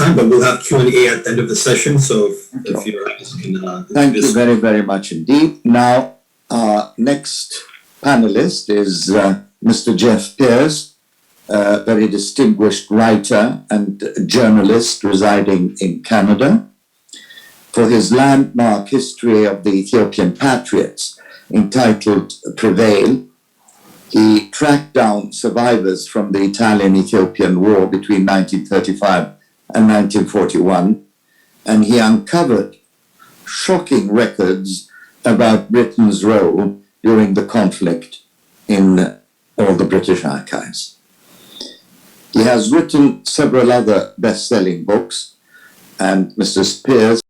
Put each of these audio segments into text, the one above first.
time, but we'll have Q&A at the end of the session. So if your eyes can... Thank you very, very much indeed. Now, our next panelist is Mr. Jeff Pearce, a very distinguished writer and journalist residing in Canada. For his landmark history of the Ethiopian patriots, entitled Prevail, he tracked down survivors from the Italian-Ethiopian War between 1935 and 1941, and he uncovered shocking records about Britain's role during the conflict in all the British archives. He has written several other best-selling books, and Mr. Pearce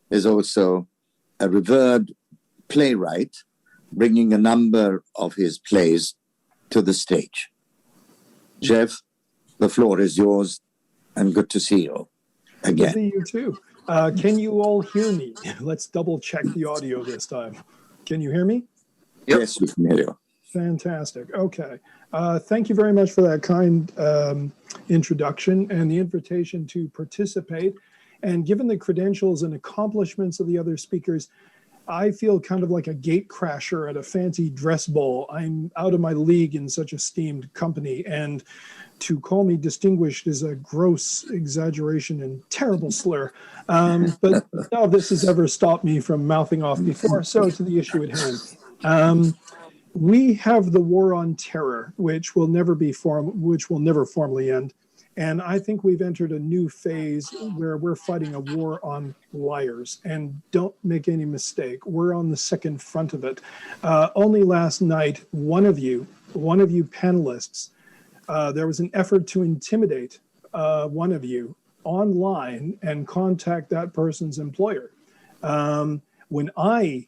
is also a revered playwright, bringing a number of his plays to the stage. Jeff, the floor is yours, and good to see you again. Good to see you too. Can you all hear me? Let's double check the audio this time. Can you hear me? Yep. Yes, we can hear you. Fantastic. Okay. Thank you very much for that kind introduction and the invitation to participate. And given the credentials and accomplishments of the other speakers, I feel kind of like a gate crasher at a fancy dress ball. I'm out of my league in such esteemed company, and to call me distinguished is a gross exaggeration and terrible slur. But none of this has ever stopped me from mouthing off before. So to the issue at hand. We have the war on terror, which will never formally end. And I think we've entered a new phase where we're fighting a war on liars. And don't make any mistake, we're on the second front of it. Only last night, one of you panelists, there was an effort to intimidate one of you online and contact that person's employer. When I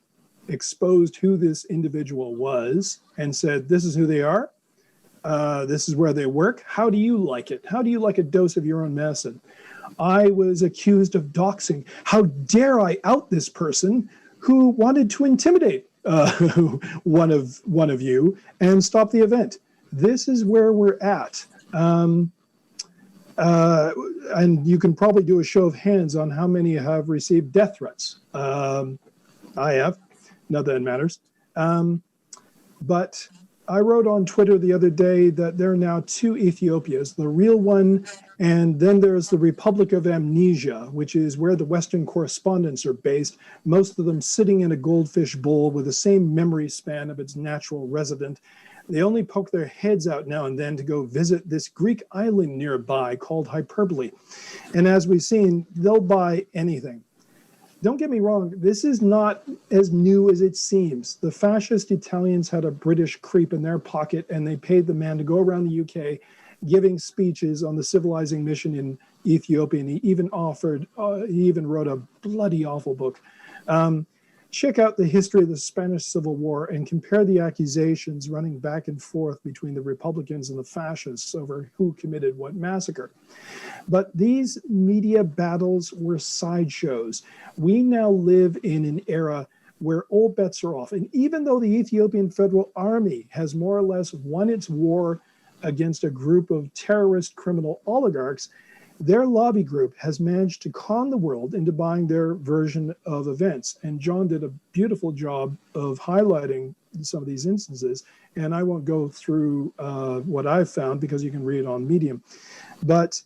exposed who this individual was and said, this is who they are, this is where they work. How do you like it? How do you like a dose of your own medicine? I was accused of doxing. How dare I out this person who wanted to intimidate one of you and stop the event? This is where we're at. And you can probably do a show of hands on how many have received death threats. I have. Not that it matters. But I wrote on Twitter the other day that there are now two Ethiopias, the real one, and then there's the Republic of Amnesia, which is where the Western correspondents are based, most of them sitting in a goldfish bowl with the same memory span of its natural resident. They only poke their heads out now and then to go visit this Greek island nearby called Hyperbole. And as we've seen, they'll buy anything. Don't get me wrong, this is not as new as it seems. The fascist Italians had a British creep in their pocket, and they paid the man to go around the UK giving speeches on the civilizing mission in Ethiopia, and he even wrote a bloody awful book. Check out the history of the Spanish Civil War and compare the accusations running back and forth between the Republicans and the fascists over who committed what massacre. But these media battles were sideshows. We now live in an era where all bets are off. And even though the Ethiopian Federal Army has more or less won its war against a group of terrorist criminal oligarchs, their lobby group has managed to con the world into buying their version of events. And John did a beautiful job of highlighting some of these instances. And I won't go through what I've found because you can read it on Medium. But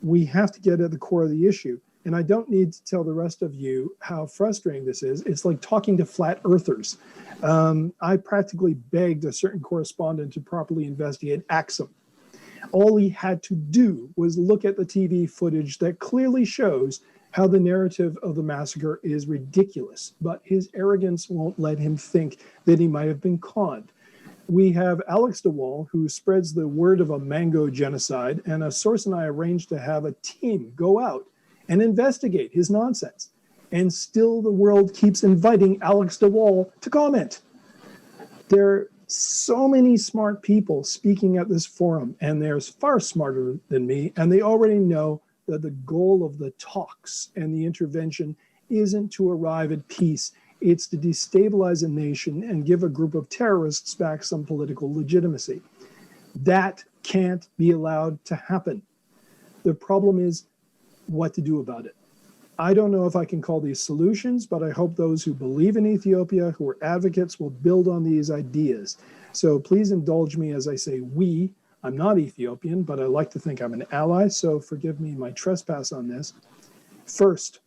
we have to get at the core of the issue. And I don't need to tell the rest of you how frustrating this is. It's like talking to flat earthers. I practically begged a certain correspondent to properly investigate Axum. All he had to do was look at the TV footage that clearly shows how the narrative of the massacre is ridiculous, but his arrogance won't let him think that he might have been conned. We have Alex DeWall, who spreads the word of a mango genocide, and a source and I arranged to have a team go out and investigate his nonsense. And still the world keeps inviting Alex DeWall to comment. There are so many smart people speaking at this forum, and they're far smarter than me, and they already know that the goal of the talks and the intervention isn't to arrive at peace. It's to destabilize a nation and give a group of terrorists back some political legitimacy. That can't be allowed to happen. The problem is what to do about it. I don't know if I can call these solutions, but I hope those who believe in Ethiopia, who are advocates, will build on these ideas. So please indulge me as I say we. I'm not Ethiopian, but I like to think I'm an ally, so forgive me my trespass on this. First,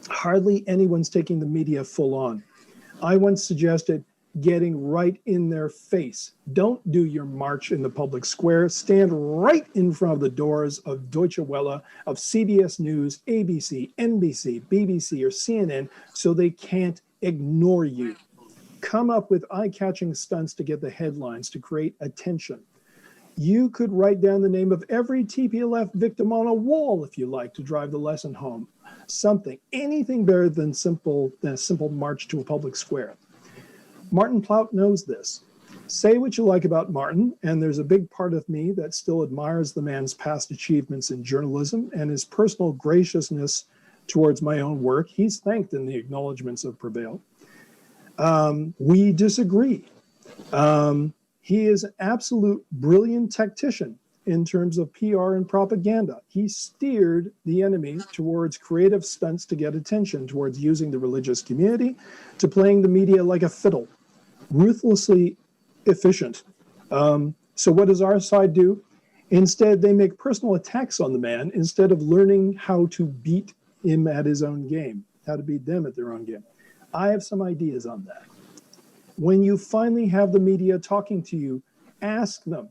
hardly anyone's taking the media full on. I once suggested getting right in their face. Don't do your march in the public square. Stand right in front of the doors of Deutsche Welle, of CBS News, ABC, NBC, BBC, or CNN so they can't ignore you. Come up with eye-catching stunts to get the headlines, to create attention. You could write down the name of every TPLF victim on a wall if you like to drive the lesson home. Something, anything better than a simple march to a public square. Martin Plaut knows this. Say what you like about Martin, and there's a big part of me that still admires the man's past achievements in journalism and his personal graciousness towards my own work. He's thanked in the acknowledgments of Prevail. We disagree. He is an absolute brilliant tactician in terms of PR and propaganda. He steered the enemy towards creative stunts to get attention, towards using the religious community, to playing the media like a fiddle. Ruthlessly efficient. So what does our side do? Instead, they make personal attacks on the man instead of learning how to beat him at his own game, how to beat them at their own game. I have some ideas on that. When you finally have the media talking to you, ask them,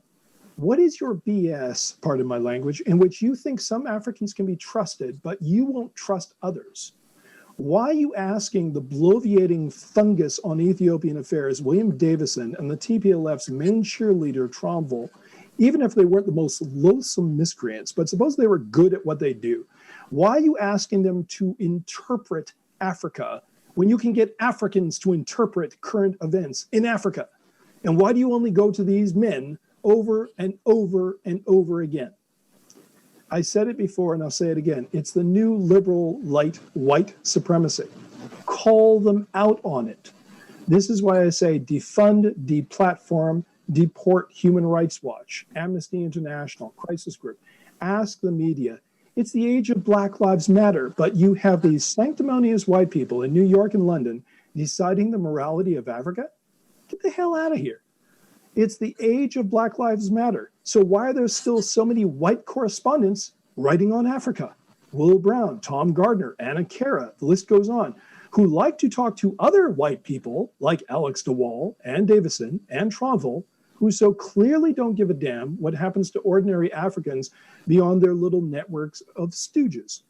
what is your BS, pardon my language, in which you think some Africans can be trusted, but you won't trust others? Why are you asking the bloviating fungus on Ethiopian affairs, William Davison, and the TPLF's main cheerleader, Tromvel, even if they weren't the most loathsome miscreants, but suppose they were good at what they do, why are you asking them to interpret Africa when you can get Africans to interpret current events in Africa? And why do you only go to these men over and over and over again? I said it before and I'll say it again. It's the new liberal light white supremacy. Call them out on it. This is why I say defund, deplatform, deport Human Rights Watch, Amnesty International, Crisis Group. Ask the media. It's the age of Black Lives Matter, but you have these sanctimonious white people in New York and London deciding the morality of Africa? Get the hell out of here. It's the age of Black Lives Matter. So why are there still so many white correspondents writing on Africa? Will Brown, Tom Gardner, Anna Kara, the list goes on, who like to talk to other white people like Alex DeWall and Davison and Tromvel, who so clearly don't give a damn what happens to ordinary Africans beyond their little networks of stooges.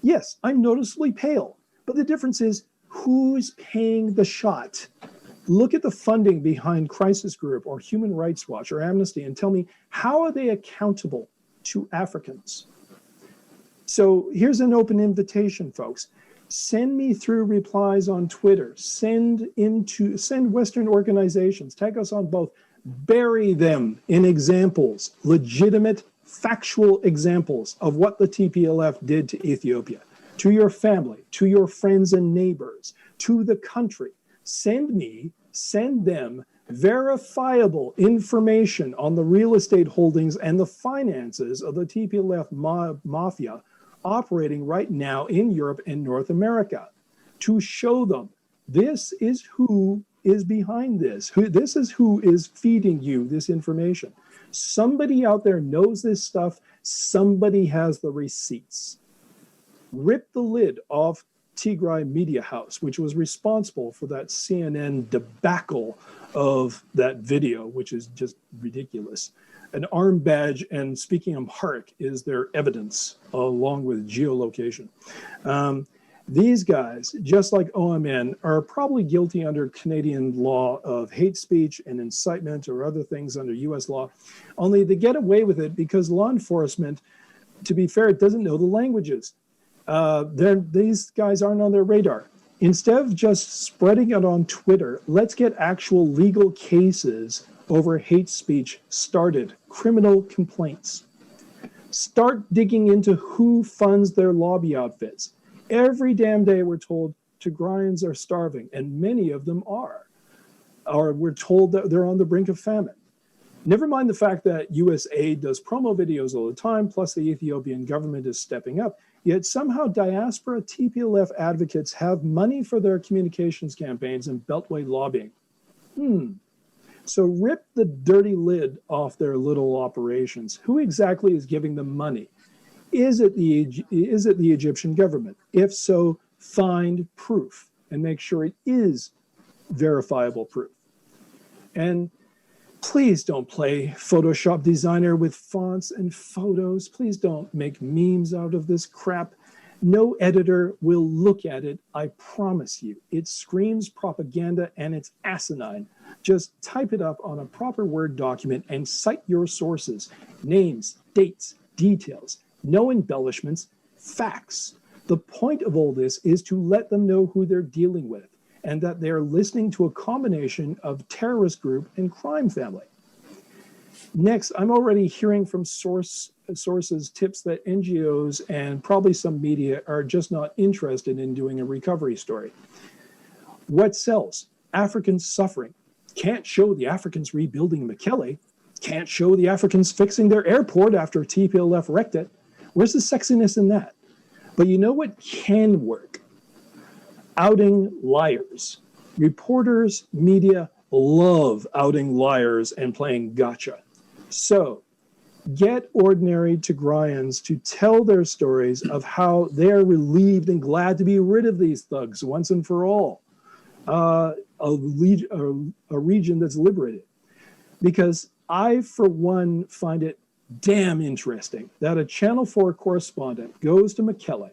Yes, I'm noticeably pale, but the difference is who's paying the shot? Look at the funding behind Crisis Group or Human Rights Watch or Amnesty and tell me, how are they accountable to Africans? So here's an open invitation, folks. Send me through replies on Twitter. Send Western organizations. Tag us on both. Bury them in examples, legitimate, factual examples of what the TPLF did to Ethiopia, to your family, to your friends and neighbors, to the country. Send them verifiable information on the real estate holdings and the finances of the TPLF mafia operating right now in Europe and North America, to show them this is who is behind this. This is who is feeding you this information. Somebody out there knows this stuff. Somebody has the receipts. Rip the lid off Tigray Media House, which was responsible for that CNN debacle of that video, which is just ridiculous. An arm badge and speaking Amharic is their evidence, along with geolocation. These guys, just like OMN, are probably guilty under Canadian law of hate speech and incitement or other things under US law, only they get away with it because law enforcement, to be fair, doesn't know the languages. These guys aren't on their radar. Instead of just spreading it on Twitter, let's get actual legal cases over hate speech started, criminal complaints. Start digging into who funds their lobby outfits. Every damn day we're told Tigrayans are starving, and many of them are. Or we're told that they're on the brink of famine. Never mind the fact that US aid does promo videos all the time, plus the Ethiopian government is stepping up. Yet somehow diaspora TPLF advocates have money for their communications campaigns and Beltway lobbying. So rip the dirty lid off their little operations. Who exactly is giving them money? Is it the Egyptian government? If so, find proof and make sure it is verifiable proof. And please don't play Photoshop designer with fonts and photos. Please don't make memes out of this crap. No editor will look at it, I promise you. It screams propaganda and it's asinine. Just type it up on a proper Word document and cite your sources, names, dates, details, no embellishments, facts. The point of all this is to let them know who they're dealing with and that they're listening to a combination of terrorist group and crime family. Next, I'm already hearing from sources tips that NGOs and probably some media are just not interested in doing a recovery story. What sells? Africans suffering. Can't show the Africans rebuilding Mekelle. Can't show the Africans fixing their airport after TPLF wrecked it. Where's the sexiness in that? But you know what can work? Outing liars. Reporters, media love outing liars and playing gotcha. So get ordinary Tigrayans to tell their stories of how they're relieved and glad to be rid of these thugs once and for all. A region that's liberated. Because I, for one, find it damn interesting that a Channel 4 correspondent goes to Mekelle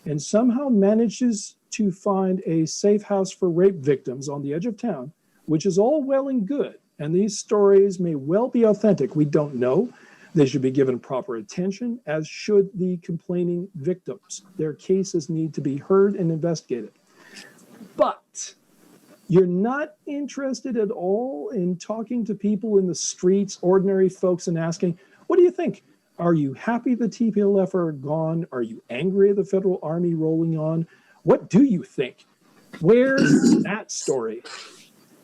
and somehow manages to find a safe house for rape victims on the edge of town, which is all well and good. And these stories may well be authentic. We don't know. They should be given proper attention, as should the complaining victims. Their cases need to be heard and investigated. But you're not interested at all in talking to people in the streets, ordinary folks, and asking, what do you think? Are you happy the TPLF are gone? Are you angry at the federal army rolling on? What do you think? Where's that story?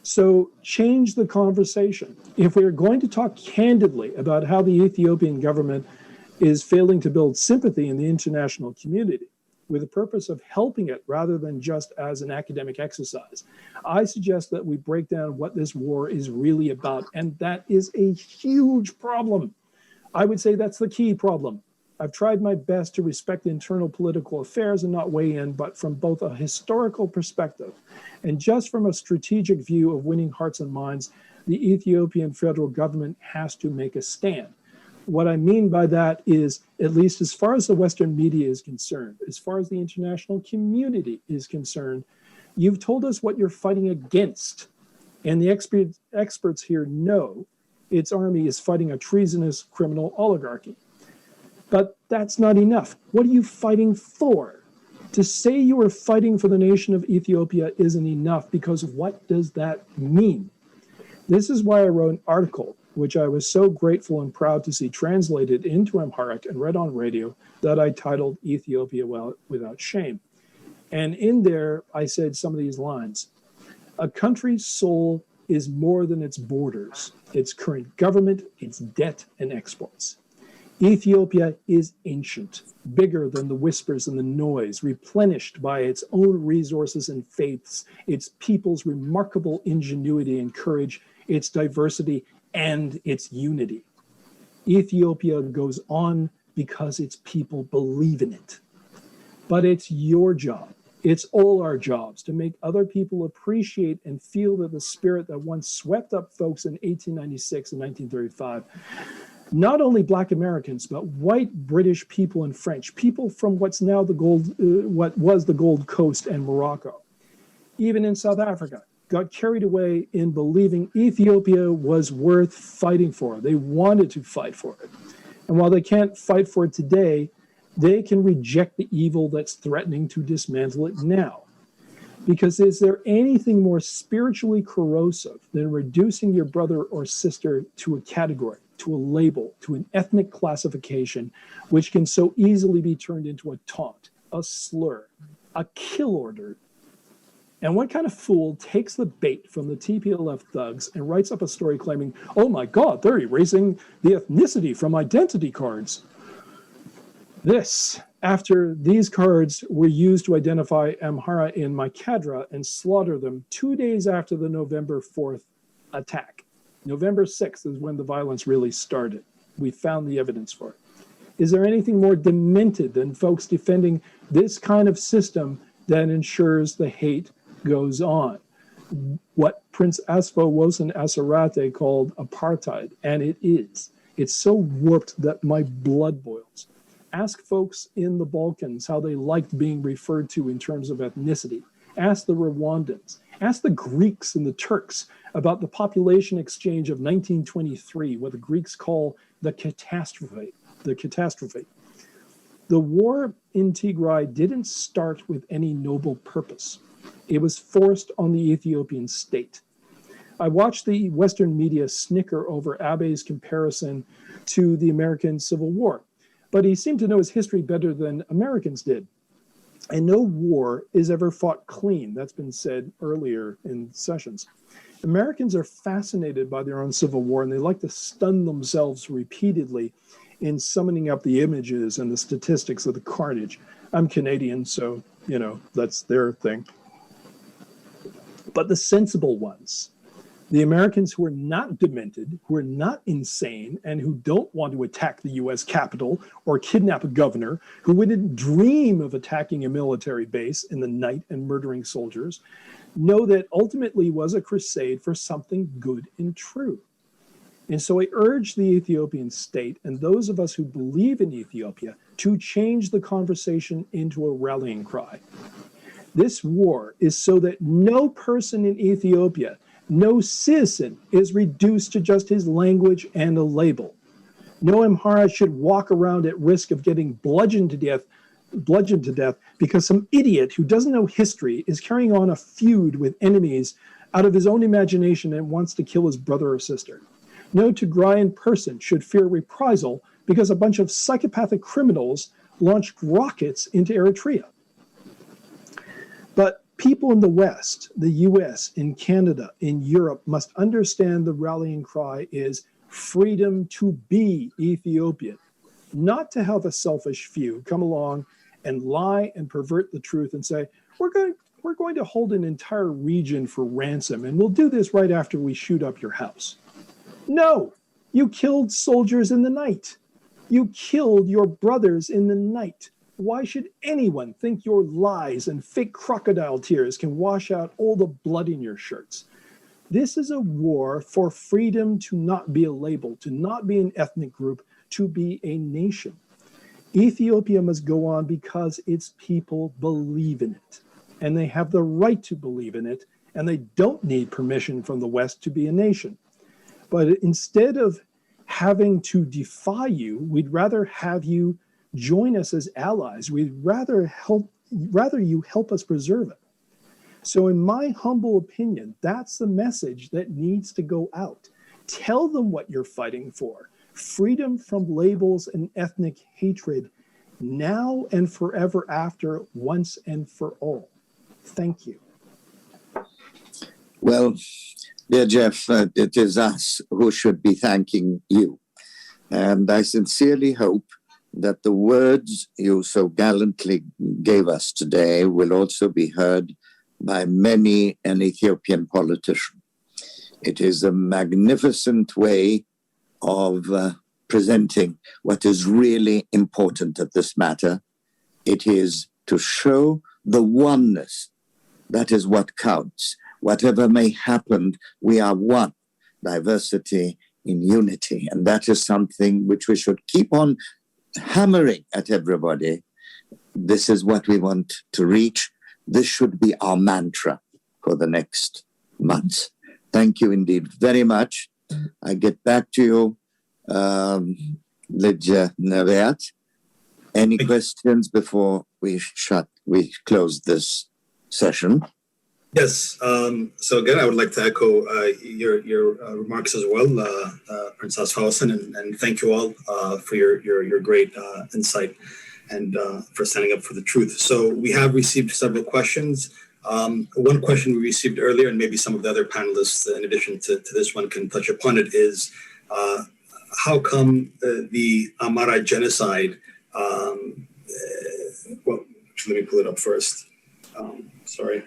So change the conversation. If we're going to talk candidly about how the Ethiopian government is failing to build sympathy in the international community with the purpose of helping it rather than just as an academic exercise, I suggest that we break down what this war is really about. And that is a huge problem. I would say that's the key problem. I've tried my best to respect internal political affairs and not weigh in, but from both a historical perspective and just from a strategic view of winning hearts and minds, the Ethiopian federal government has to make a stand. What I mean by that is, at least as far as the Western media is concerned, as far as the international community is concerned, you've told us what you're fighting against. And the experts here know its army is fighting a treasonous criminal oligarchy. But that's not enough. What are you fighting for? To say you are fighting for the nation of Ethiopia isn't enough, because what does that mean? This is why I wrote an article, which I was so grateful and proud to see translated into Amharic and read on radio, that I titled Ethiopia Without Shame. And in there, I said some of these lines. A country's soul is more than its borders, its current government, its debt and exports. Ethiopia is ancient, bigger than the whispers and the noise, replenished by its own resources and faiths, its people's remarkable ingenuity and courage, its diversity, and its unity. Ethiopia goes on because its people believe in it. But it's your job, it's all our jobs, to make other people appreciate and feel that the spirit that once swept up folks in 1896 and 1935, not only Black Americans, but white British people and French, people from what was the Gold Coast and Morocco, even in South Africa, got carried away in believing Ethiopia was worth fighting for. They wanted to fight for it. And while they can't fight for it today, they can reject the evil that's threatening to dismantle it now. Because is there anything more spiritually corrosive than reducing your brother or sister to a category, to a label, to an ethnic classification, which can so easily be turned into a taunt, a slur, a kill order, And what kind of fool takes the bait from the TPLF thugs and writes up a story claiming, oh my God, they're erasing the ethnicity from identity cards? This, after these cards were used to identify Amhara in Maikadra and slaughter them 2 days after the November 4th attack. November 6th is when the violence really started. We found the evidence for it. Is there anything more demented than folks defending this kind of system that ensures the hate goes on? What Prince Asfo Wosan Asarate called apartheid, and it is. It's so warped that my blood boils. Ask folks in the Balkans how they liked being referred to in terms of ethnicity. Ask the Rwandans. Ask the Greeks and the Turks about the population exchange of 1923, what the Greeks call the catastrophe. The war in Tigray didn't start with any noble purpose. It was forced on the Ethiopian state. I watched the Western media snicker over Abe's comparison to the American Civil War, but he seemed to know his history better than Americans did. And no war is ever fought clean. That's been said earlier in sessions. Americans are fascinated by their own Civil War, and they like to stun themselves repeatedly in summoning up the images and the statistics of the carnage. I'm Canadian, so, that's their thing. But the sensible ones, the Americans who are not demented, who are not insane, and who don't want to attack the US Capitol or kidnap a governor, who wouldn't dream of attacking a military base in the night and murdering soldiers, know that ultimately was a crusade for something good and true. And so I urge the Ethiopian state and those of us who believe in Ethiopia to change the conversation into a rallying cry. This war is so that no person in Ethiopia, no citizen, is reduced to just his language and a label. No Amhara should walk around at risk of getting bludgeoned to death because some idiot who doesn't know history is carrying on a feud with enemies out of his own imagination and wants to kill his brother or sister. No Tigrayan person should fear reprisal because a bunch of psychopathic criminals launched rockets into Eritrea. But people in the West, the US, in Canada, in Europe, must understand the rallying cry is freedom to be Ethiopian, not to have a selfish few come along and lie and pervert the truth and say, we're going to hold an entire region for ransom, and we'll do this right after we shoot up your house. No, you killed soldiers in the night. You killed your brothers in the night. Why should anyone think your lies and fake crocodile tears can wash out all the blood in your shirts? This is a war for freedom to not be a label, to not be an ethnic group, to be a nation. Ethiopia must go on because its people believe in it, and they have the right to believe in it, and they don't need permission from the West to be a nation. But instead of having to defy you, we'd rather have you join us as allies. We'd rather you help us preserve it. So in my humble opinion, that's the message that needs to go out. Tell them what you're fighting for. Freedom from labels and ethnic hatred now and forever after, once and for all. Thank you. Well, dear Jeff, it is us who should be thanking you. And I sincerely hope that the words you so gallantly gave us today will also be heard by many an Ethiopian politician. It is a magnificent way of presenting what is really important at this matter. It is to show the oneness. That is what counts. Whatever may happen, we are one. Diversity in unity. And that is something which we should keep on hammering at everybody. This is what we want to reach. This should be our mantra for the next months. Thank you indeed very much. I get back to you, Lydia Neviat. Any questions before we close this session? Yes. So again, I would like to echo your remarks as well, Princess Hausen, and thank you all for your great insight and for standing up for the truth. So we have received several questions. One question we received earlier, and maybe some of the other panelists, in addition to this one, can touch upon it, is how come the Amara genocide, well, actually, let me pull it up first. Sorry.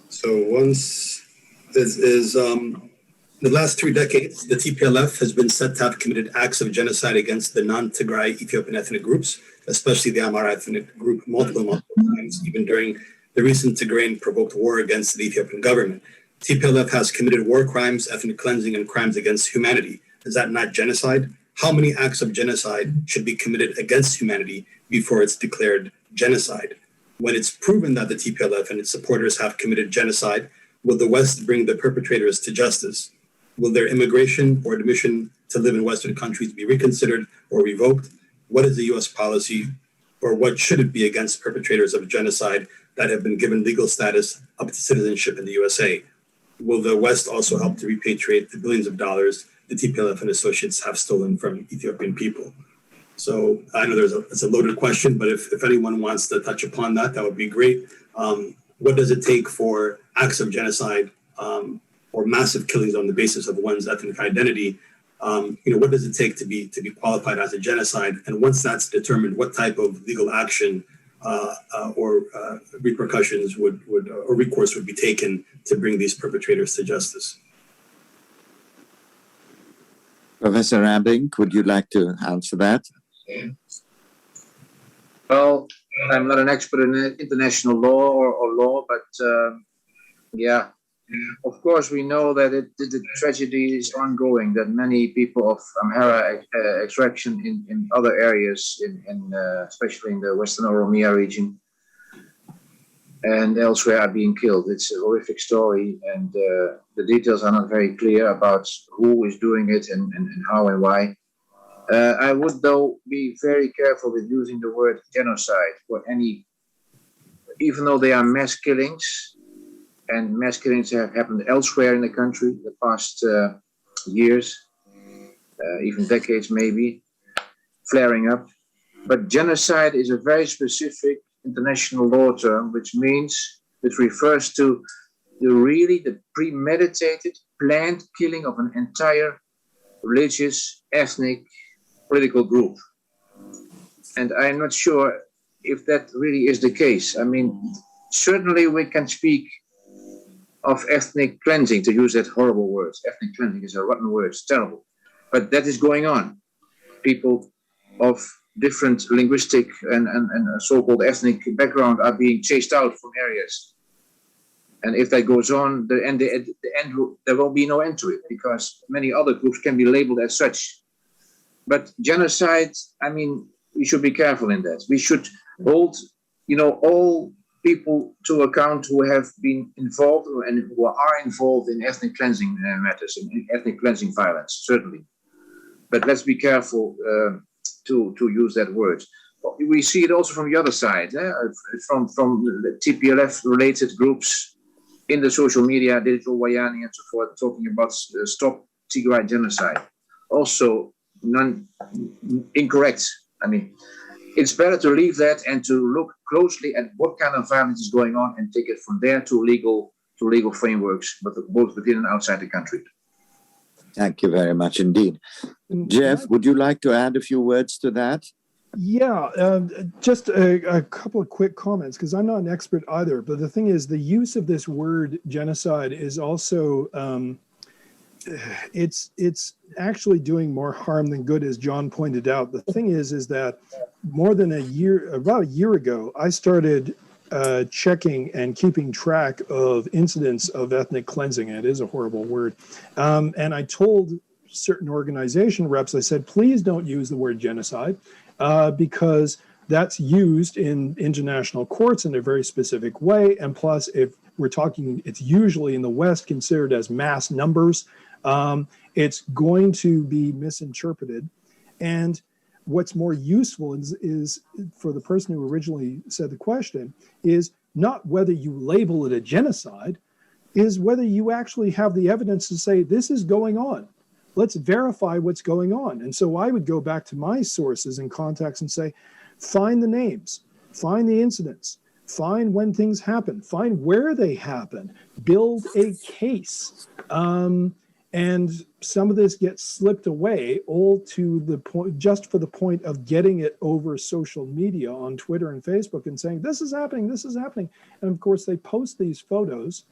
So once the last 3 decades, the TPLF has been said to have committed acts of genocide against the non-Tigray Ethiopian ethnic groups, especially the Amara ethnic group, multiple times, even during the recent Tigrayan provoked war against the Ethiopian government. TPLF has committed war crimes, ethnic cleansing, and crimes against humanity. Is that not genocide? How many acts of genocide should be committed against humanity before it's declared genocide? When it's proven that the TPLF and its supporters have committed genocide, will the West bring the perpetrators to justice? Will their immigration or admission to live in Western countries be reconsidered or revoked? What is the U.S. policy, or what should it be against perpetrators of genocide that have been given legal status up to citizenship in the USA? Will the West also help to repatriate the billions of dollars the TPLF and associates have stolen from Ethiopian people? So I know it's a loaded question, but if anyone wants to touch upon that, that would be great. What does it take for acts of genocide or massive killings on the basis of one's ethnic identity? What does it take to be qualified as a genocide? And once that's determined, what type of legal action or repercussions or recourse would be taken to bring these perpetrators to justice? Professor Abing, would you like to answer that? Well, I'm not an expert in international law or law, but yeah, of course we know that the tragedy is ongoing, that many people of Amhara extraction in other areas, especially in the Western Oromia region and elsewhere, are being killed. It's a horrific story, and the details are not very clear about who is doing it and how and why. I would, though, be very careful with using the word genocide for even though they are mass killings, and mass killings have happened elsewhere in the country the past years, even decades maybe, flaring up. But genocide is a very specific international law term, which refers to the premeditated, planned killing of an entire religious, ethnic, political group. And I'm not sure if that really is the case. I mean, certainly we can speak of ethnic cleansing, to use that horrible word. Ethnic cleansing is a rotten word, it's terrible. But that is going on. People of different linguistic and so-called ethnic background are being chased out from areas. And if that goes on, there will be no end to it, because many other groups can be labeled as such. But genocide, I mean, we should be careful in that. We should hold, all people to account who have been involved and who are involved in ethnic cleansing matters, in ethnic cleansing violence, certainly. But let's be careful to use that word. We see it also from the other side, from the TPLF-related groups in the social media, Digital Wayani and so forth, talking about stop Tigray genocide. Also, incorrect. I mean, it's better to leave that and to look closely at what kind of violence is going on and take it from there to legal frameworks, but both within and outside the country. Thank you very much indeed. Jeff, would you like to add a few words to that? Yeah, just a couple of quick comments, because I'm not an expert either. But the thing is, the use of this word genocide is also, it's actually doing more harm than good, as John pointed out. The thing is that about a year ago, I started checking and keeping track of incidents of ethnic cleansing. It is a horrible word. And I told certain organization reps, I said, please don't use the word genocide, because that's used in international courts in a very specific way. And plus, if we're talking, it's usually in the West considered as mass numbers. It's going to be misinterpreted. And what's more useful is for the person who originally said the question, is not whether you label it a genocide, is whether you actually have the evidence to say this is going on. Let's verify what's going on. And so I would go back to my sources and contacts and say, Find the names, find the incidents, find when things happen, find where they happen, build a case. And some of this gets slipped away all to the point, just for the point of getting it over social media on Twitter and Facebook and saying, this is happening, this is happening. And of course, they post these photos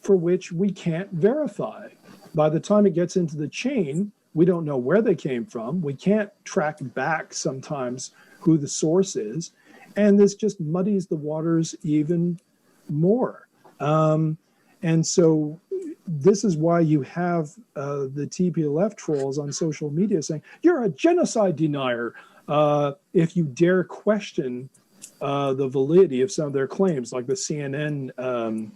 for which we can't verify. By the time it gets into the chain, we don't know where they came from. We can't track back sometimes who the source is. And this just muddies the waters even more. And so this is why you have the TPLF trolls on social media saying, you're a genocide denier, if you dare question the validity of some of their claims, like the CNN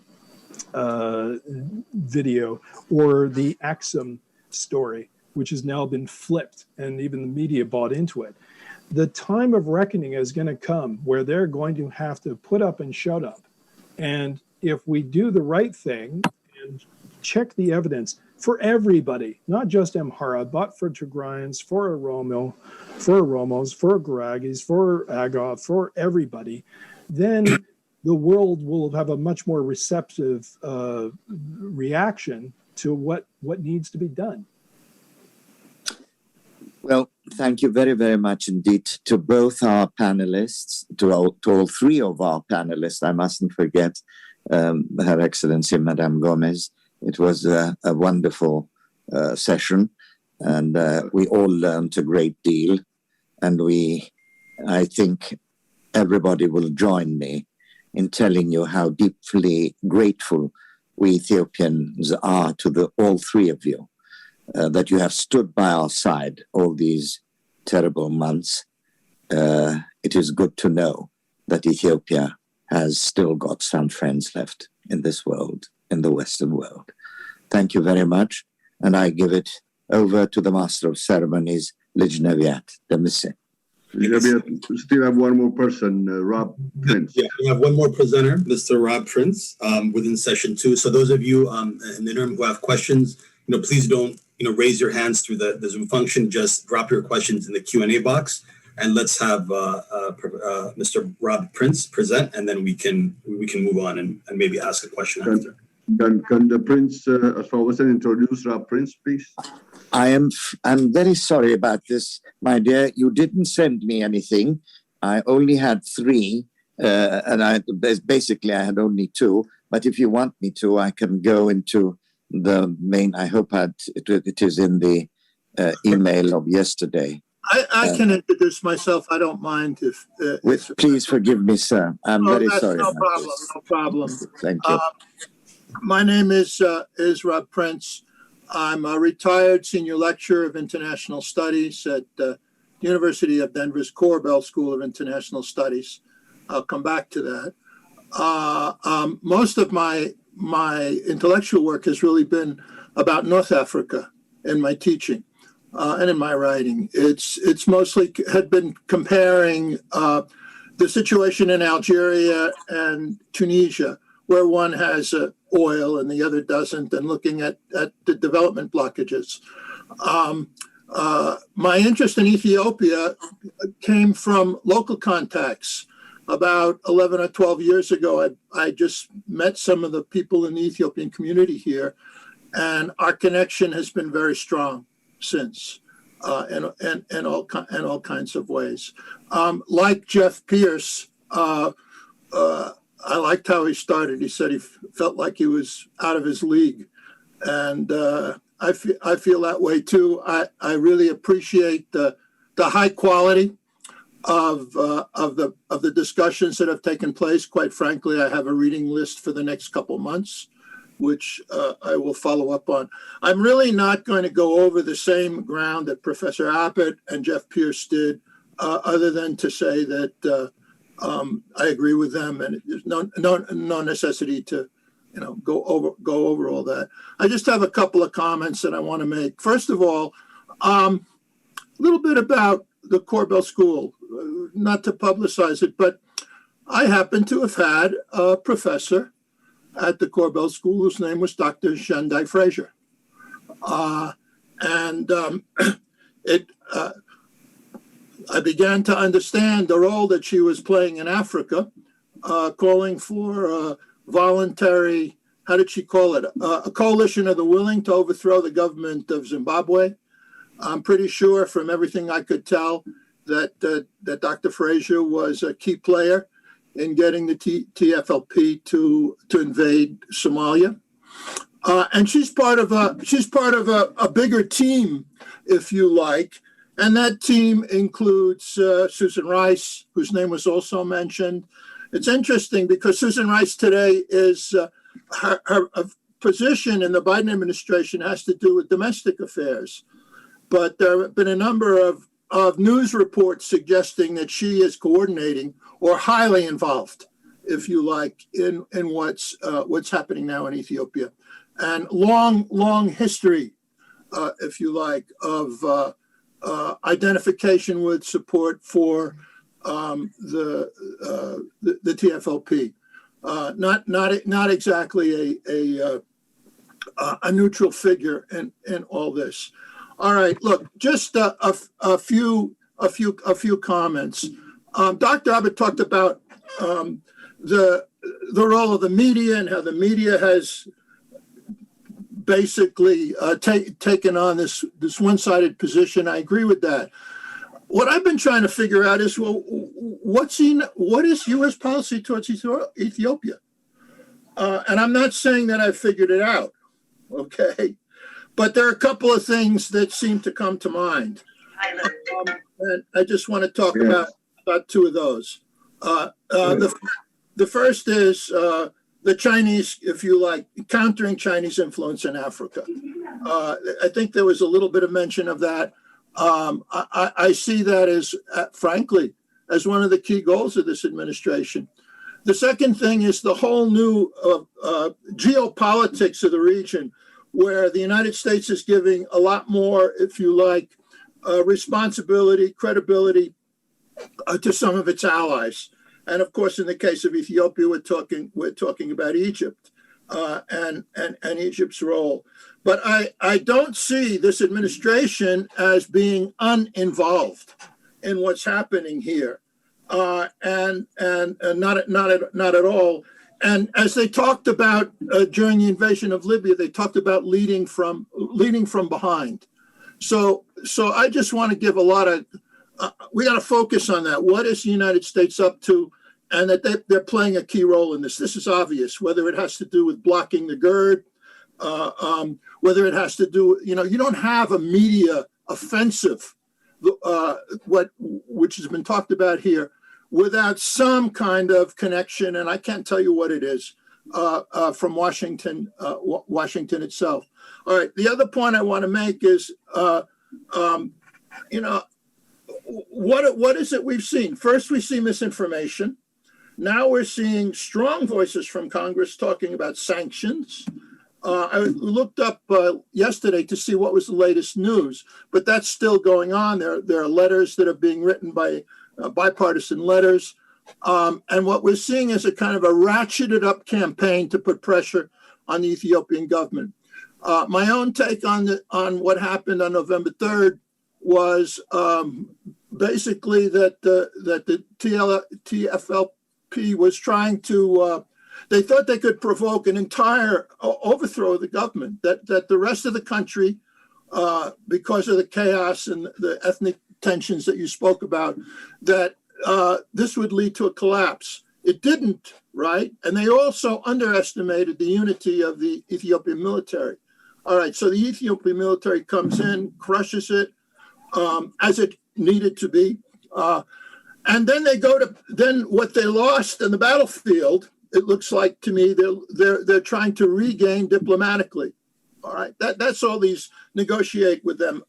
video or the Axum story, which has now been flipped and even the media bought into it. The time of reckoning is going to come where they're going to have to put up and shut up. And if we do the right thing and check the evidence for everybody, not just Amhara, but for Tigrayans, for Oromo, for Oromos, for Guragis, for Agaw, for everybody, then the world will have a much more receptive reaction to what needs to be done. Well, thank you very, very much indeed to both our panelists, to all three of our panelists. I mustn't forget Her Excellency, Madame Gomez. It was a wonderful session, and we all learned a great deal. And I think everybody will join me in telling you how deeply grateful we Ethiopians are to all three of you, that you have stood by our side all these terrible months. It is good to know that Ethiopia has still got some friends left in this world, in the Western world. Thank you very much. And I give it over to the Master of Ceremonies, Lijneviat Demise. We still have one more person, Rob Prince. Yeah, we have one more presenter, Mr. Rob Prince, within session 2. So those of you in the interim who have questions, please don't, raise your hands through the Zoom function. Just drop your questions in the Q&A box, and let's have Mr. Rob Prince present, and then we can move on and maybe ask a question after. Can the Prince, as far as introduce Rob Prince, please? I'm very sorry about this, my dear. You didn't send me anything. I only had 3, and basically I had only 2. But if you want me to, I can go into the main. I hope it is in the email of yesterday. I can introduce myself. I don't mind if. Please forgive me, sir. I'm very sorry. No problem. No problem. Thank you. My name is Rob Prince. I'm a retired senior lecturer of international studies at the University of Denver's Korbel School of International Studies. I'll come back to that. Most of my intellectual work has really been about North Africa in my teaching and in my writing. It's mostly had been comparing the situation in Algeria and Tunisia, where one has oil and the other doesn't, and looking at the development blockages. My interest in Ethiopia came from local contacts. About 11 or 12 years ago, I just met some of the people in the Ethiopian community here, and our connection has been very strong since, in all kinds of ways. Like Jeff Pearce, I liked how he started. He said he felt like he was out of his league, and I feel that way too. I really appreciate the high quality of the discussions that have taken place. Quite frankly, I have a reading list for the next couple months, which I will follow up on. I'm really not going to go over the same ground that Professor Appett and Jeff Pearce did, other than to say that I agree with them, and there's no necessity to go over all that. I just have a couple of comments that I want to make. First of all, a little bit about the Korbel School, not to publicize it, but I happen to have had a professor at the Korbel School whose name was Dr. Jandai Fraser. I began to understand the role that she was playing in Africa, calling for voluntary, how did she call it? A coalition of the willing to overthrow the government of Zimbabwe. I'm pretty sure from everything I could tell that Dr. Fraser was a key player in getting the TFLP to invade Somalia. And she's part of a bigger team, if you like. And that team includes Susan Rice, whose name was also mentioned. It's interesting because Susan Rice today is her position in the Biden administration has to do with domestic affairs. But there have been a number of news reports suggesting that she is coordinating or highly involved, if you like, in what's happening now in Ethiopia. And long history, if you like, of identification with support for the TFLP. Not exactly a neutral figure in all this. All right, look, just a few comments. Dr. Abbott talked about the role of the media and how the media has basically taken on this one-sided position. I agree with that. What I've been trying to figure out is, well, what is U.S. policy towards Ethiopia? And I'm not saying that I've figured it out, okay? But there are a couple of things that seem to come to mind. And I just want to talk about two of those. The first is the Chinese, if you like, countering Chinese influence in Africa. I think there was a little bit of mention of that. I see that as, frankly, as one of the key goals of this administration. The second thing is the whole new geopolitics of the region, where the United States is giving a lot more, if you like, responsibility, credibility to some of its allies. And of course, in the case of Ethiopia, we're talking about Egypt and Egypt's role. But I don't see this administration as being uninvolved in what's happening here, and not at all. And as they talked about during the invasion of Libya, they talked about leading from behind. So I just want to give a lot of. We got to focus on that. What is the United States up to? And that they're playing a key role in this. This is obvious, whether it has to do with blocking the GERD, whether it has to do, you don't have a media offensive, which has been talked about here, without some kind of connection, and I can't tell you what it is, from Washington itself. All right, the other point I want to make is, what is it we've seen? First, we see misinformation. Now we're seeing strong voices from Congress talking about sanctions. I looked up yesterday to see what was the latest news, but that's still going on. There are letters that are being written by bipartisan letters. And what we're seeing is a kind of a ratcheted up campaign to put pressure on the Ethiopian government. My own take on what happened on November 3rd was basically that the TFLP was trying to, they thought they could provoke an entire overthrow of the government, that the rest of the country, because of the chaos and the ethnic tensions that you spoke about, that this would lead to a collapse. It didn't, right? And they also underestimated the unity of the Ethiopian military. All right, so the Ethiopian military comes in, crushes it, as it needed to be. And then they go to, then what they lost in the battlefield, it looks like to me, they're trying to regain diplomatically. All right, that's all these negotiate with them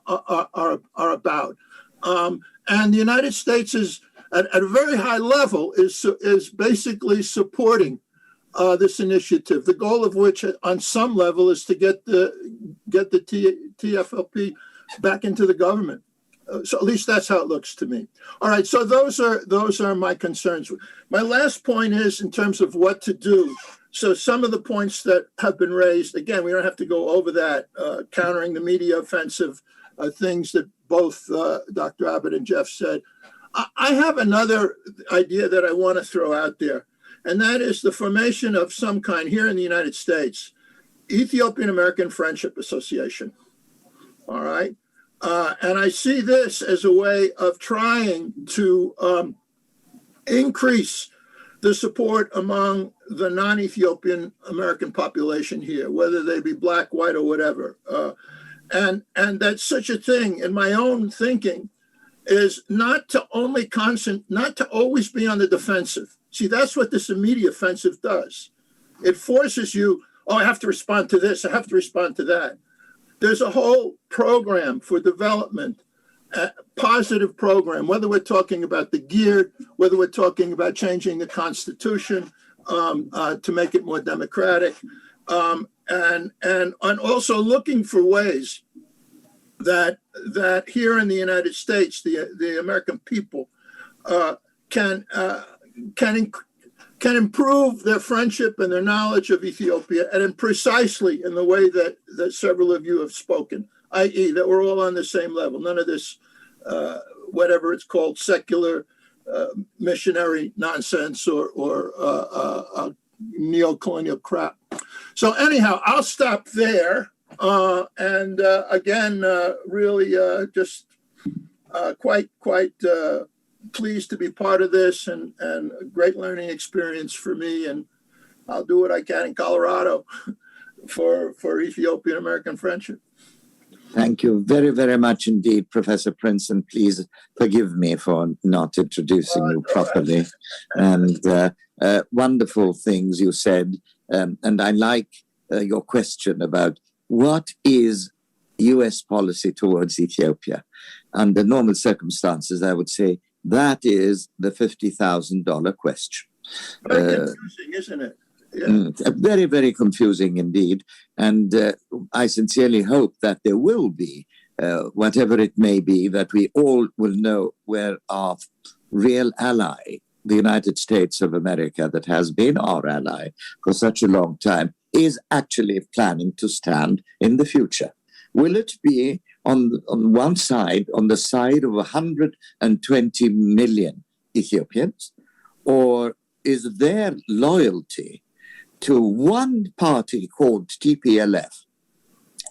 are about. And the United States is at a very high level is basically supporting this initiative, the goal of which on some level is to get the TFLP back into the government. So at least that's how it looks to me. All right, so those are my concerns. My last point is in terms of what to do. So some of the points that have been raised, again, we don't have to go over that, countering the media offensive, things that both Dr. Abbott and Jeff said. I have another idea that I want to throw out there, and that is the formation of some kind here in the United States, Ethiopian American Friendship Association. All right. And I see this as a way of trying to increase the support among the non-Ethiopian American population here, whether they be black, white, or whatever. And that such a thing, in my own thinking, is not to always be on the defensive. See, that's what this immediate offensive does. It forces you, I have to respond to this, I have to respond to that. There's a whole program for development, a positive program, whether we're talking about the geared, whether we're talking about changing the Constitution to make it more democratic, and also looking for ways that here in the United States, the American people can improve their friendship and their knowledge of Ethiopia, and precisely in the way that several of you have spoken, i.e. that we're all on the same level. None of this, whatever it's called, secular missionary nonsense or neo-colonial crap. So anyhow, I'll stop there. And again, really just quite pleased to be part of this, and a great learning experience for me. And I'll do what I can in Colorado for Ethiopian American friendship. Thank you very, very much indeed, Professor Prince, and please forgive me for not introducing you properly. And wonderful things you said. And I like your question about what is U.S. policy towards Ethiopia. Under normal circumstances, I would say that is the $50,000 question. Very confusing, isn't it? Yeah. Very, very confusing indeed. And I sincerely hope that there will be, whatever it may be, that we all will know where our real ally, the United States of America, that has been our ally for such a long time, is actually planning to stand in the future. Will it be on one side, on the side of 120 million Ethiopians, or is their loyalty to one party called TPLF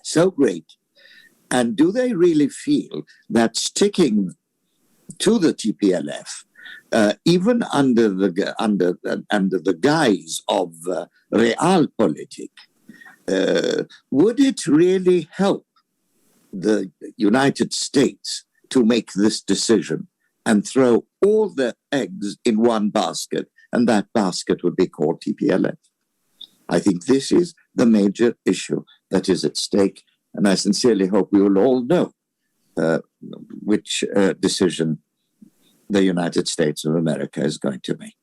so great? And do they really feel that sticking to the TPLF, even under the guise of realpolitik, would it really help the United States to make this decision and throw all the eggs in one basket, and that basket would be called TPLF? I think this is the major issue that is at stake, and I sincerely hope we will all know which decision the United States of America is going to make.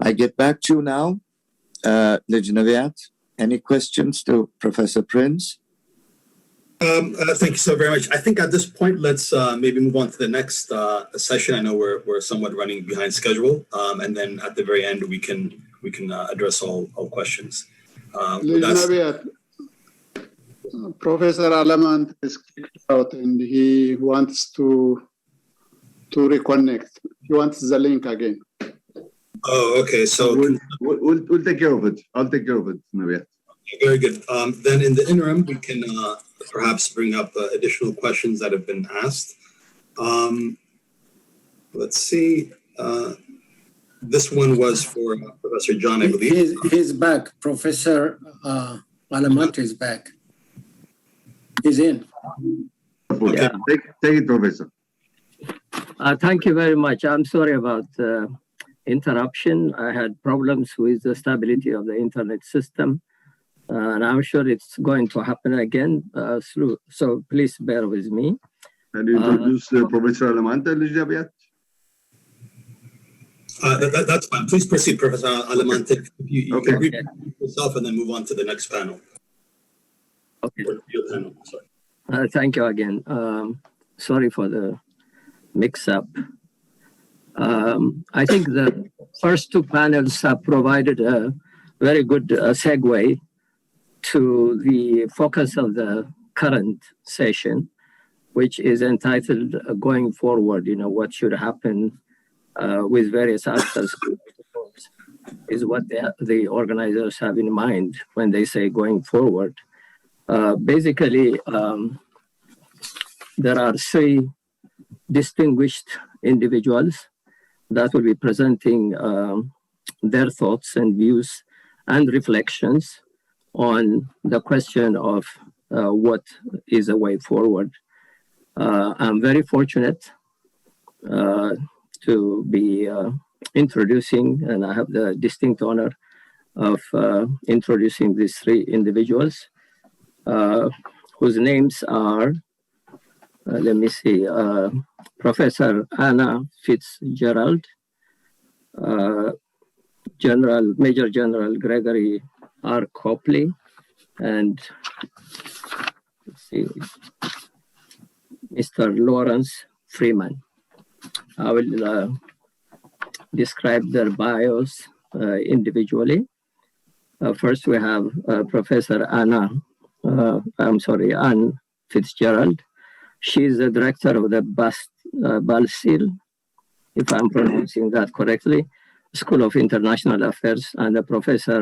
I get back to you now. Ethiopiyawinet, any questions to Professor Prince? Thank you so very much. I think at this point, let's maybe move on to the next session. I know we're somewhat running behind schedule, and then at the very end we can address all questions. Professor Alamant is kicked out, and he wants to reconnect. He wants the link again. Oh, okay. So we'll take care of it. I'll take care of it, Nabiat. Very good. Then in the interim, we can perhaps bring up additional questions that have been asked. Let's see. This one was for Professor John, I believe. He's back. Professor Alamant is back. He's in. Okay. Yeah. Take it, Professor. Thank you very much. I'm sorry about the interruption. I had problems with the stability of the internet system, and I'm sure it's going to happen again. So please bear with me. Can you introduce Professor Alamant, Ethiopiyawinet? That's fine. Please proceed, Professor Alamant. You okay. Can brief yourself and then move on to the next panel. Okay. Panel. Sorry. Thank you again. Sorry for the mix-up. I think the first two panels have provided a very good segue to the focus of the current session, which is entitled Going Forward, what should happen with various actors is what the organizers have in mind when they say going forward. Basically, there are 3 distinguished individuals that will be presenting their thoughts and views and reflections on the question of what is a way forward. I'm very fortunate to be introducing, and I have the distinct honor of introducing these 3 individuals whose names are, Professor Anna Fitzgerald, Major General Gregory R. Copley, and Mr. Lawrence Freeman. I will describe their bios individually. First, we have Professor Anne Fitzgerald. She is the director of the Balsil, if I'm pronouncing that correctly, School of International Affairs, and a professor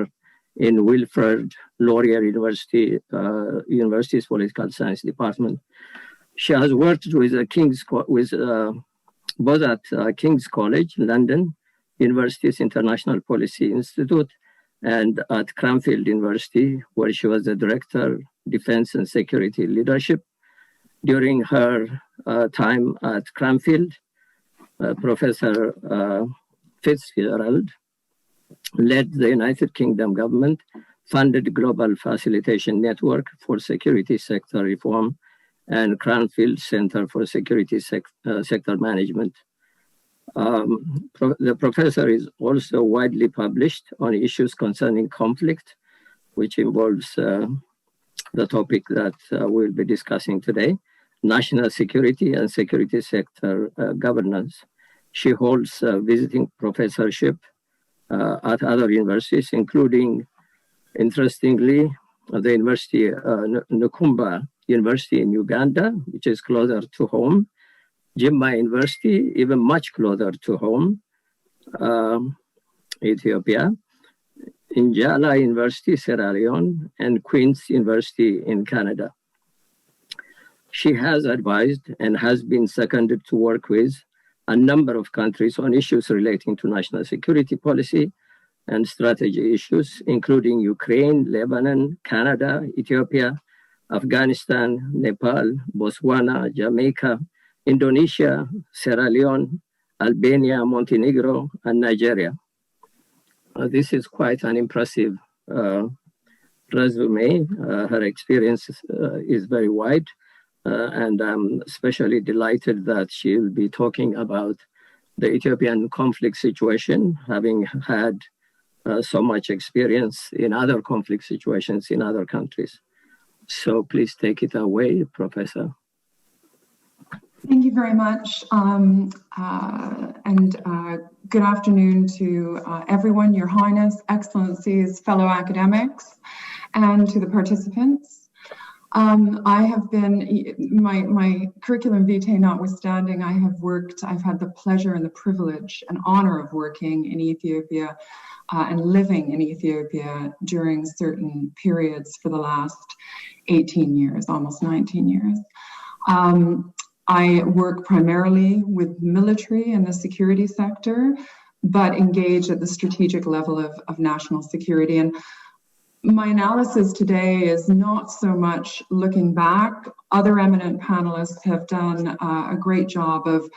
in Wilfrid Laurier University's Political Science Department. She has worked with both at King's College, London, University's International Policy Institute, and at Cranfield University, where she was the Director, Defense and Security Leadership. During her time at Cranfield, Professor Fitzgerald led the United Kingdom government, funded Global Facilitation Network for Security Sector Reform, and Cranfield Center for Security Sector Management. The professor is also widely published on issues concerning conflict, which involves the topic that we'll be discussing today, national security and security sector governance. She holds a visiting professorship at other universities, including, interestingly, the University Nukumba University in Uganda, which is closer to home, Jimma University, even much closer to home, Ethiopia, Njala University, Sierra Leone, and Queen's University in Canada. She has advised and has been seconded to work with a number of countries on issues relating to national security policy and strategy issues, including Ukraine, Lebanon, Canada, Ethiopia, Afghanistan, Nepal, Botswana, Jamaica, Indonesia, Sierra Leone, Albania, Montenegro, and Nigeria. This is quite an impressive resume. Her experience is very wide, and I'm especially delighted that she'll be talking about the Ethiopian conflict situation, having had so much experience in other conflict situations in other countries. So please take it away, Professor. Thank you very much, and good afternoon to everyone, Your Highness, Excellencies, fellow academics, and to the participants. I have been, my curriculum vitae notwithstanding, I've had the pleasure and the privilege and honor of working in Ethiopia and living in Ethiopia during certain periods for the last 18 years, almost 19 years. I work primarily with military and the security sector, but engage at the strategic level of national security. And my analysis today is not so much looking back. Other eminent panelists have done a great job of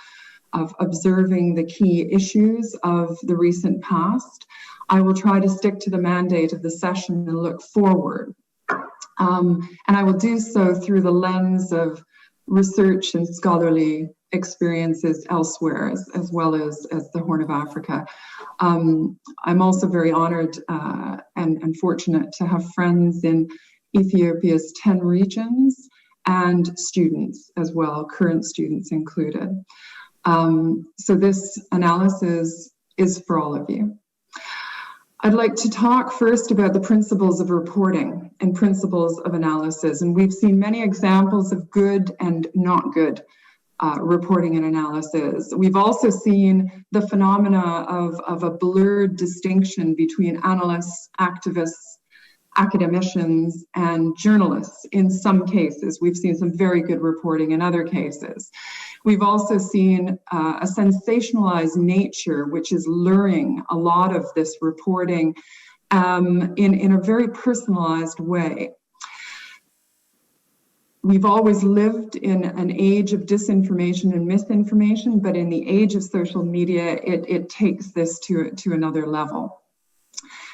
observing the key issues of the recent past. I will try to stick to the mandate of the session and look forward. And I will do so through the lens of research and scholarly experiences elsewhere, as well as the Horn of Africa. I'm also very honored and fortunate to have friends in Ethiopia's 10 regions and students as well, current students included. So this analysis is for all of you. I'd like to talk first about the principles of reporting and principles of analysis. And we've seen many examples of good and not good reporting and analysis. We've also seen the phenomena of a blurred distinction between analysts, activists, academicians, and journalists in some cases. We've seen some very good reporting in other cases. We've also seen a sensationalized nature, which is luring a lot of this reporting in a very personalized way. We've always lived in an age of disinformation and misinformation, but in the age of social media, it takes this to another level.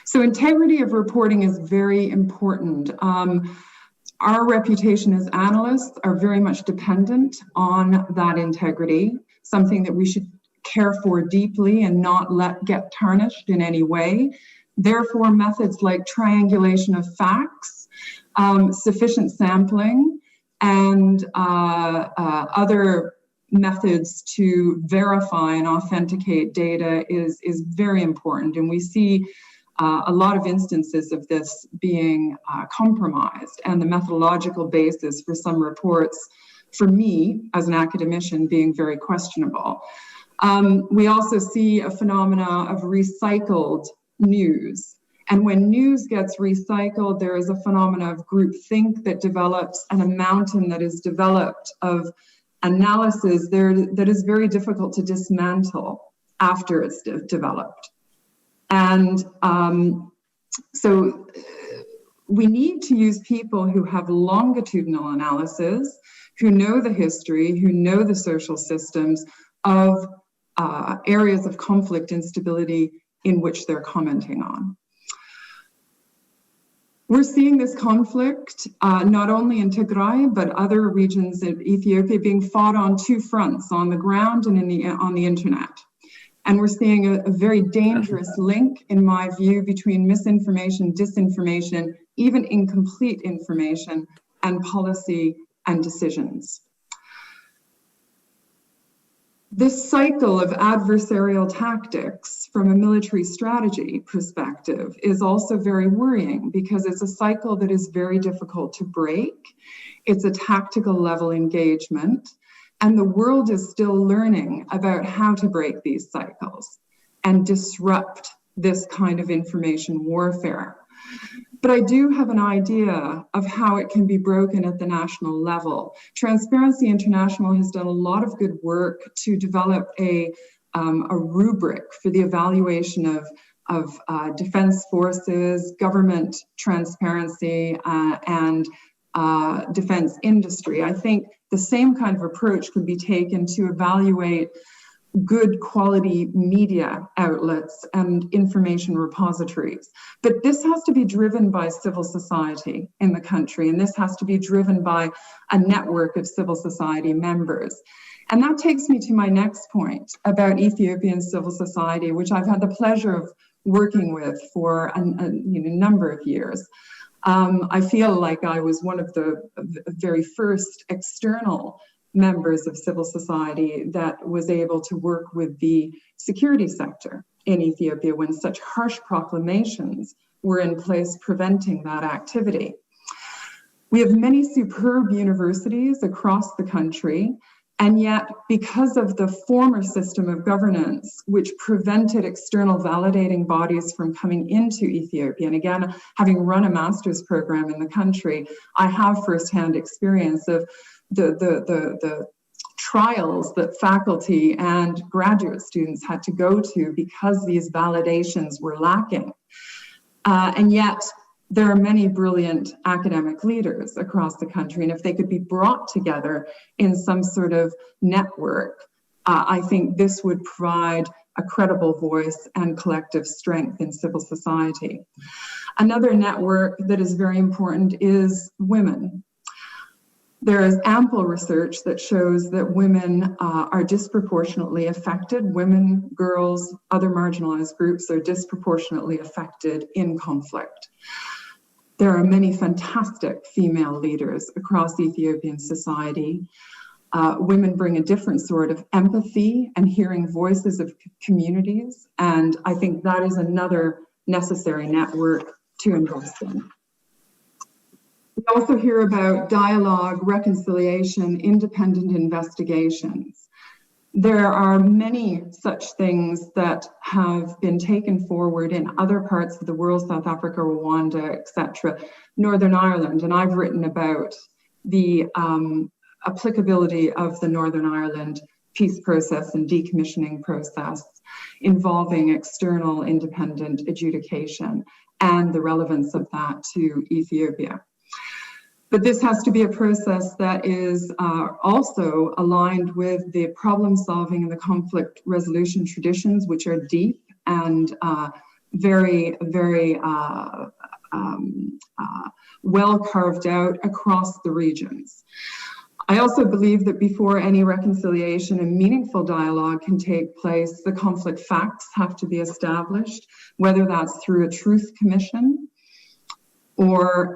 So integrity of reporting is very important. Our reputation as analysts are very much dependent on that integrity, something that we should care for deeply and not let get tarnished in any way. Therefore, methods like triangulation of facts, sufficient sampling, and other methods to verify and authenticate data is very important. And we see a lot of instances of this being compromised, and the methodological basis for some reports, for me as an academician, being very questionable. We also see a phenomena of recycled news. And when news gets recycled, there is a phenomena of groupthink that develops, and a mountain that is developed of analysis there that is very difficult to dismantle after it's developed. And so we need to use people who have longitudinal analysis, who know the history, who know the social systems of areas of conflict instability in which they're commenting on. We're seeing this conflict not only in Tigray, but other regions of Ethiopia being fought on two fronts, on the ground and on the internet. And we're seeing a very dangerous link, in my view, between misinformation, disinformation, even incomplete information, and policy and decisions. This cycle of adversarial tactics from a military strategy perspective is also very worrying, because it's a cycle that is very difficult to break. It's a tactical level engagement, and the world is still learning about how to break these cycles and disrupt this kind of information warfare. But I do have an idea of how it can be broken at the national level. Transparency International has done a lot of good work to develop a rubric for the evaluation of defense forces, government transparency, and defense industry. I think the same kind of approach could be taken to evaluate good quality media outlets and information repositories. But this has to be driven by civil society in the country, and this has to be driven by a network of civil society members. And that takes me to my next point about Ethiopian civil society, which I've had the pleasure of working with for a number of years. I feel like I was one of the very first external members of civil society that was able to work with the security sector in Ethiopia when such harsh proclamations were in place preventing that activity. We have many superb universities across the country, and yet because of the former system of governance, which prevented external validating bodies from coming into Ethiopia, and again, having run a master's program in the country, I have firsthand experience of the trials that faculty and graduate students had to go to because these validations were lacking. And yet, there are many brilliant academic leaders across the country, and if they could be brought together in some sort of network, I think this would provide a credible voice and collective strength in civil society. Another network that is very important is women. There is ample research that shows that women are disproportionately affected. Women, girls, other marginalized groups are disproportionately affected in conflict. There are many fantastic female leaders across Ethiopian society. Women bring a different sort of empathy and hearing voices of communities. And I think that is another necessary network to invest in. We also hear about dialogue, reconciliation, independent investigations. There are many such things that have been taken forward in other parts of the world, South Africa, Rwanda, etc., Northern Ireland, and I've written about the applicability of the Northern Ireland peace process and decommissioning process involving external independent adjudication and the relevance of that to Ethiopia. But this has to be a process that is also aligned with the problem solving and the conflict resolution traditions, which are deep and very, very well carved out across the regions. I also believe that before any reconciliation and meaningful dialogue can take place, the conflict facts have to be established, whether that's through a truth commission or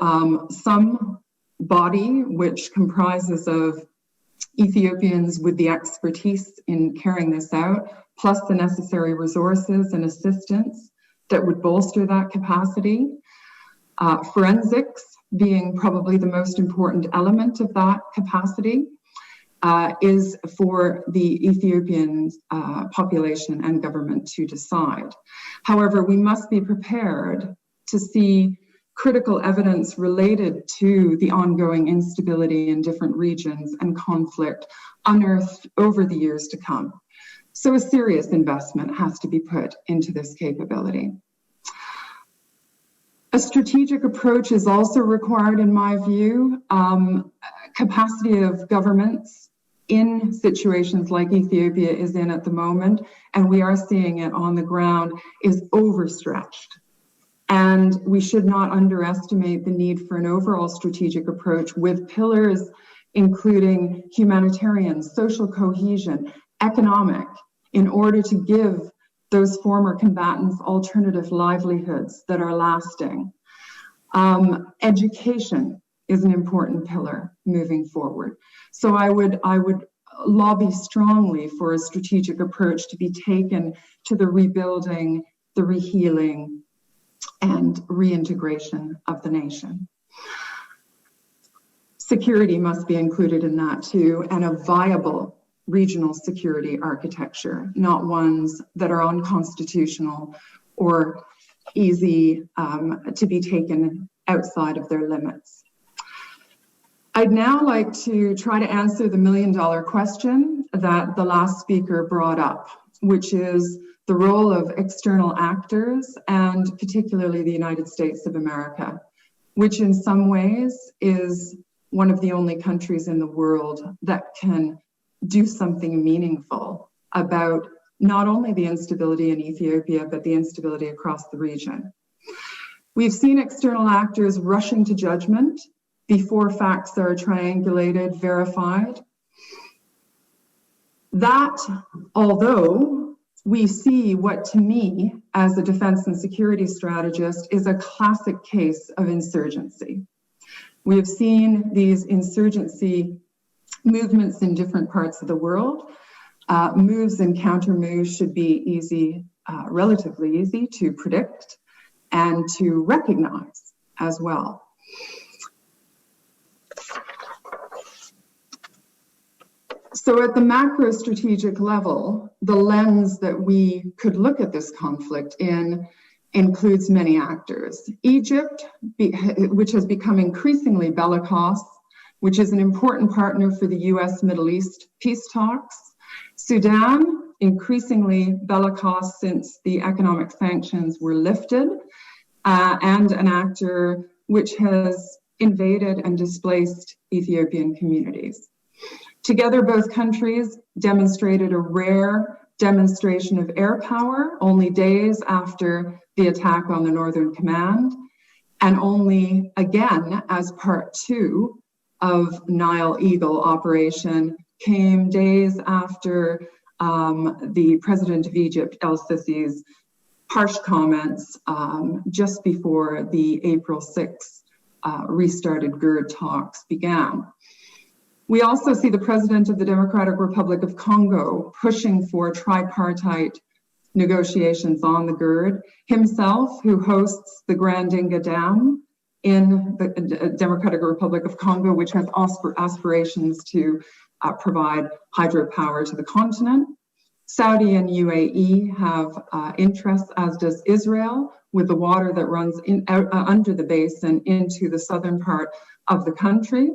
some body which comprises of Ethiopians with the expertise in carrying this out, plus the necessary resources and assistance that would bolster that capacity. Forensics being probably the most important element of that capacity is for the Ethiopian population and government to decide. However, we must be prepared to see critical evidence related to the ongoing instability in different regions and conflict unearthed over the years to come. So a serious investment has to be put into this capability. A strategic approach is also required, in my view. Capacity of governments in situations like Ethiopia is in at the moment, and we are seeing it on the ground, is overstretched. And we should not underestimate the need for an overall strategic approach with pillars including humanitarian, social cohesion, economic, in order to give those former combatants alternative livelihoods that are lasting. Education is an important pillar moving forward. So I would lobby strongly for a strategic approach to be taken to the rebuilding, the rehealing, and reintegration of the nation. Security must be included in that too, and a viable regional security architecture, not ones that are unconstitutional or easy to be taken outside of their limits. I'd now like to try to answer the million-dollar question that the last speaker brought up, which is the role of external actors and particularly the United States of America, which in some ways is one of the only countries in the world that can do something meaningful about not only the instability in Ethiopia, but the instability across the region. We've seen external actors rushing to judgment before facts are triangulated, verified. That, although we see what to me, as a defense and security strategist, is a classic case of insurgency. We have seen these insurgency movements in different parts of the world. Moves and counter moves should be easy, relatively easy to predict and to recognize as well. So at the macro strategic level, the lens that we could look at this conflict in includes many actors. Egypt, which has become increasingly bellicose, which is an important partner for the US Middle East peace talks. Sudan, increasingly bellicose since the economic sanctions were lifted, and an actor which has invaded and displaced Ethiopian communities. Together, both countries demonstrated a rare demonstration of air power only days after the attack on the Northern Command, and only again as part two of Nile Eagle operation came days after the president of Egypt, El-Sisi's harsh comments just before the April 6th restarted GERD talks began. We also see the president of the Democratic Republic of Congo pushing for tripartite negotiations on the GERD, himself, who hosts the Grand Inga Dam in the Democratic Republic of Congo, which has aspirations to provide hydropower to the continent. Saudi and UAE have interests, as does Israel, with the water that runs under the basin into the southern part of the country.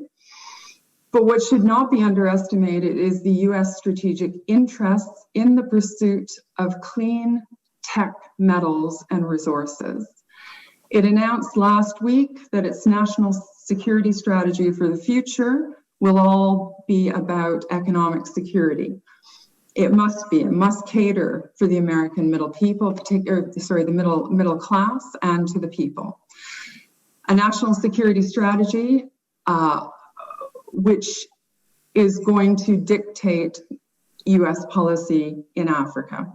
But what should not be underestimated is the US strategic interests in the pursuit of clean tech metals and resources. It announced last week that its national security strategy for the future will all be about economic security. It must cater for the American middle class and to the people. A national security strategy which is going to dictate US policy in Africa.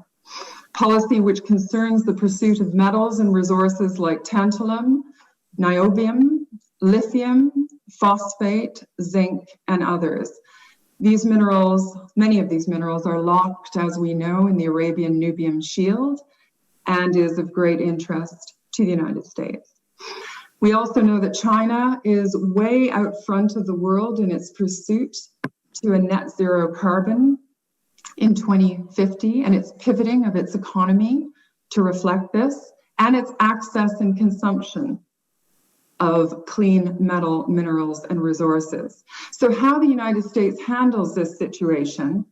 Policy which concerns the pursuit of metals and resources like tantalum, niobium, lithium, phosphate, zinc, and others. These minerals, many of these minerals are locked, as we know, in the Arabian-Nubian Shield and is of great interest to the United States. We also know that China is way out front of the world in its pursuit to a net zero carbon in 2050, and its pivoting of its economy to reflect this, and its access and consumption of clean metal, minerals, and resources. So how the United States handles this situation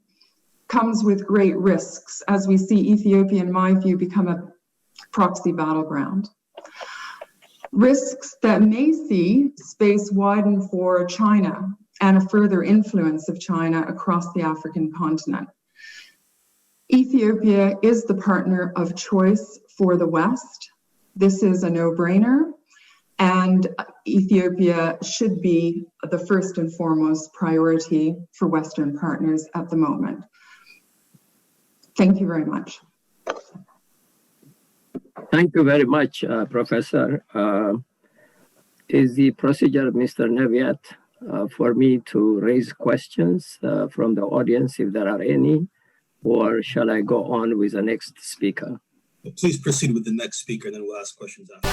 comes with great risks, as we see Ethiopia, in my view, become a proxy battleground. Risks that may see space widen for China and a further influence of China across the African continent. Ethiopia is the partner of choice for the West. This is a no-brainer, and Ethiopia should be the first and foremost priority for Western partners at the moment. Thank you very much. Thank you very much, Professor. Is the procedure, Mr. Neviat, for me to raise questions from the audience, if there are any, or shall I go on with the next speaker? Please proceed with the next speaker, then we'll ask questions after.